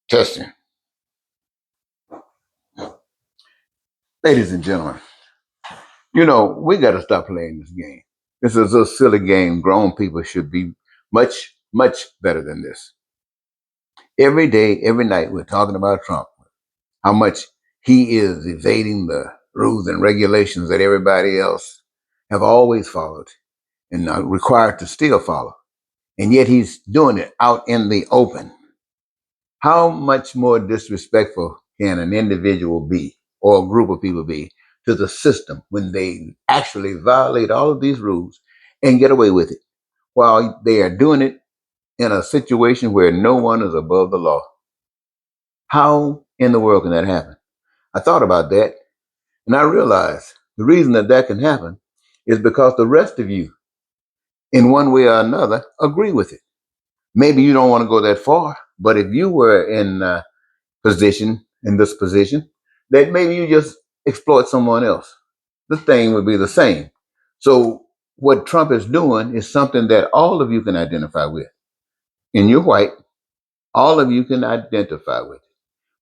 Testing. Ladies and gentlemen, we got to stop playing this game. This is a silly game. Grown people should be much, much better than this. Every day, every night, we're talking about Trump, how much he is evading the rules and regulations that everybody else have always followed and are required to still follow. And yet he's doing it out in the open. How much more disrespectful can an individual be or a group of people be to the system when they actually violate all of these rules and get away with it while they are doing it in a situation where no one is above the law? How in the world can that happen? I thought about that and I realized the reason that that can happen is because the rest of you, in one way or another, agree with it. Maybe you don't want to go that far, but if you were in this position, that maybe you just exploit someone else. The thing would be the same. So what Trump is doing is something that all of you can identify with. And you're white, all of you can identify with.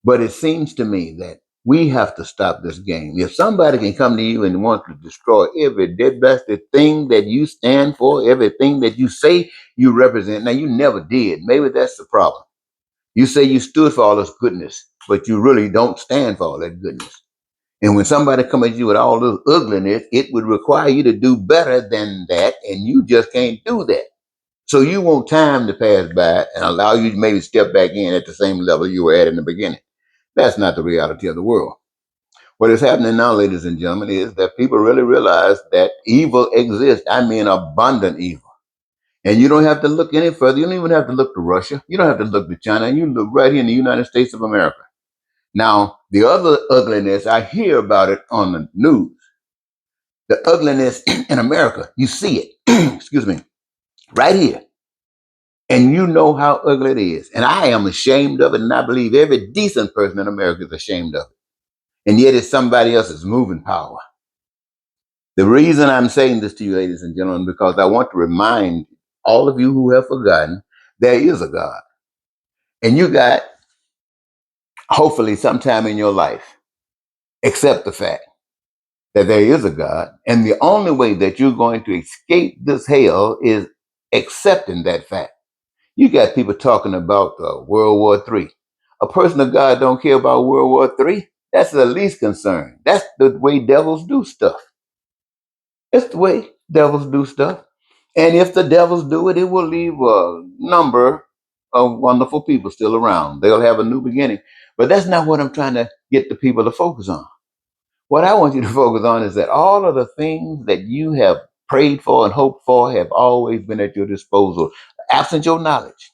But it seems to me that we have to stop this game. If somebody can come to you and want to destroy every dead bastard thing that you stand for, everything that you say you represent, now you never did. Maybe that's the problem. You say you stood for all this goodness, but you really don't stand for all that goodness. And when somebody comes at you with all this ugliness, it would require you to do better than that, and you just can't do that. So you want time to pass by and allow you to maybe step back in at the same level you were at in the beginning. That's not the reality of the world. What is happening now, ladies and gentlemen, is that people really realize that evil exists. I mean, abundant evil. And you don't have to look any further. You don't even have to look to Russia. You don't have to look to China. You look right here in the United States of America. Now, the other ugliness, I hear about it on the news. The ugliness in America, you see it, excuse me, right here. And you know how ugly it is. And I am ashamed of it. And I believe every decent person in America is ashamed of it. And yet it's somebody else's moving power. The reason I'm saying this to you, ladies and gentlemen, because I want to remind all of you who have forgotten there is a God. And you got, hopefully, sometime in your life, accept the fact that there is a God. And the only way that you're going to escape this hell is accepting that fact. You got people talking about World War III. A person of God don't care about World War III. That's the least concern. That's the way devils do stuff. It's the way devils do stuff. And if the devils do it, it will leave a number of wonderful people still around. They'll have a new beginning. But that's not what I'm trying to get the people to focus on. What I want you to focus on is that all of the things that you have prayed for and hoped for have always been at your disposal, absent your knowledge.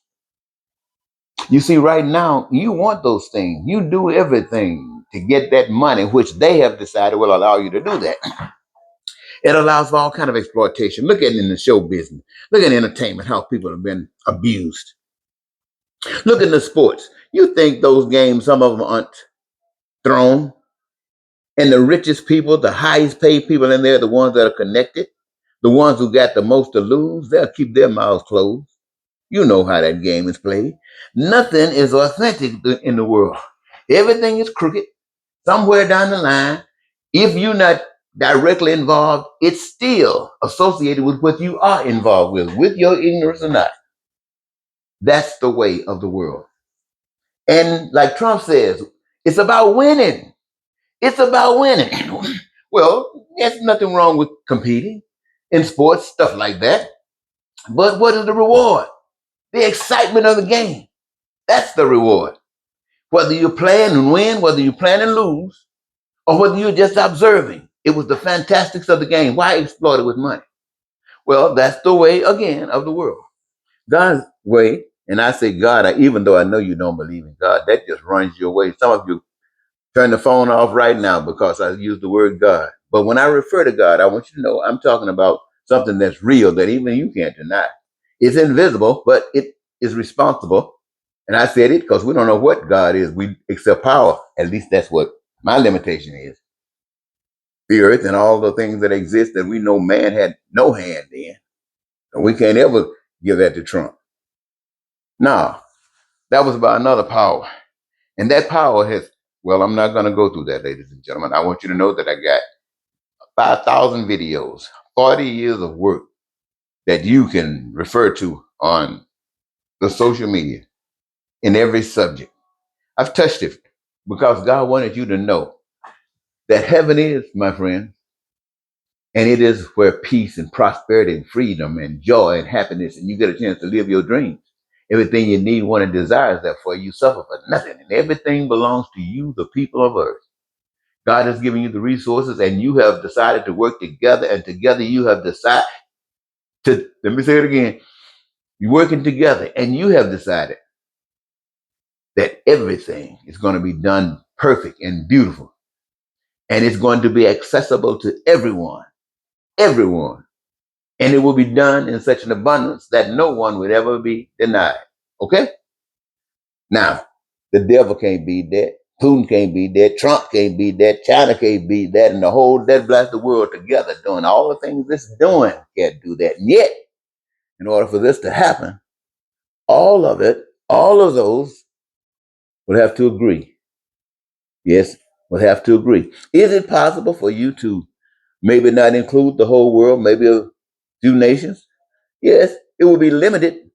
You see, right now, you want those things. You do everything to get that money, which they have decided will allow you to do that. It allows for all kind of exploitation. Look at it in the show business. Look at entertainment, how people have been abused. Look at the sports. You think those games, some of them aren't thrown? And the richest people, the highest paid people in there, the ones that are connected, the ones who got the most to lose, they'll keep their mouths closed. You know how that game is played. Nothing is authentic in the world. Everything is crooked. Somewhere down the line, if you're not directly involved, it's still associated with what you are involved with your ignorance or not. That's the way of the world. And like Trump says, it's about winning. It's about winning. Well, there's nothing wrong with competing in sports, stuff like that. But what is the reward? The excitement of the game. That's the reward. Whether you're playing and win, whether you're playing and lose, or whether you're just observing, it was the fantastics of the game. Why exploit it with money? Well, that's the way, again, of the world. God's way, and I say God, even though I know you don't believe in God, that just runs your way. Some of you turn the phone off right now because I use the word God. But when I refer to God, I want you to know I'm talking about something that's real that even you can't deny. It's invisible, but it is responsible. And I said it because we don't know what God is. We accept power. At least that's what my limitation is. The earth and all the things that exist that we know man had no hand in. And we can't ever give that to Trump. No, that was by another power. And that power has, well, I'm not going to go through that, ladies and gentlemen. I want you to know that I got 5,000 videos, 40 years of work that you can refer to on the social media in every subject. I've touched it because God wanted you to know that heaven is, my friend, and it is where peace and prosperity and freedom and joy and happiness, and you get a chance to live your dreams. Everything you need, want, and desire is there for you. You suffer for nothing, and everything belongs to you, the people of earth. God has given you the resources, and you have decided to work together, and together you have decided to, let me say it again, you're working together, and you have decided that everything is going to be done perfect and beautiful, and it's going to be accessible to everyone, everyone. And it will be done in such an abundance that no one would ever be denied. Okay? Now, the devil can't beat that. Putin can't beat that. Trump can't beat that. China can't beat that. And the whole dead blast the world together doing all the things it's doing can't do that. And yet, in order for this to happen, all of it, all of those would have to agree. Yes, would have to agree. Is it possible for you to maybe not include the whole world, maybe a few nations? Yes, it will be limited,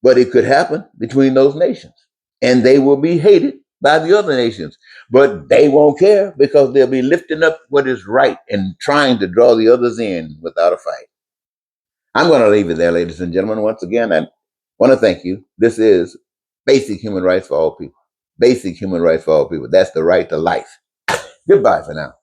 but it could happen between those nations. And they will be hated by the other nations. But they won't care because they'll be lifting up what is right and trying to draw the others in without a fight. I'm going to leave it there, ladies and gentlemen. Once again, I want to thank you. This is basic human rights for all people. Basic human rights for all people. That's the right to life. Goodbye for now.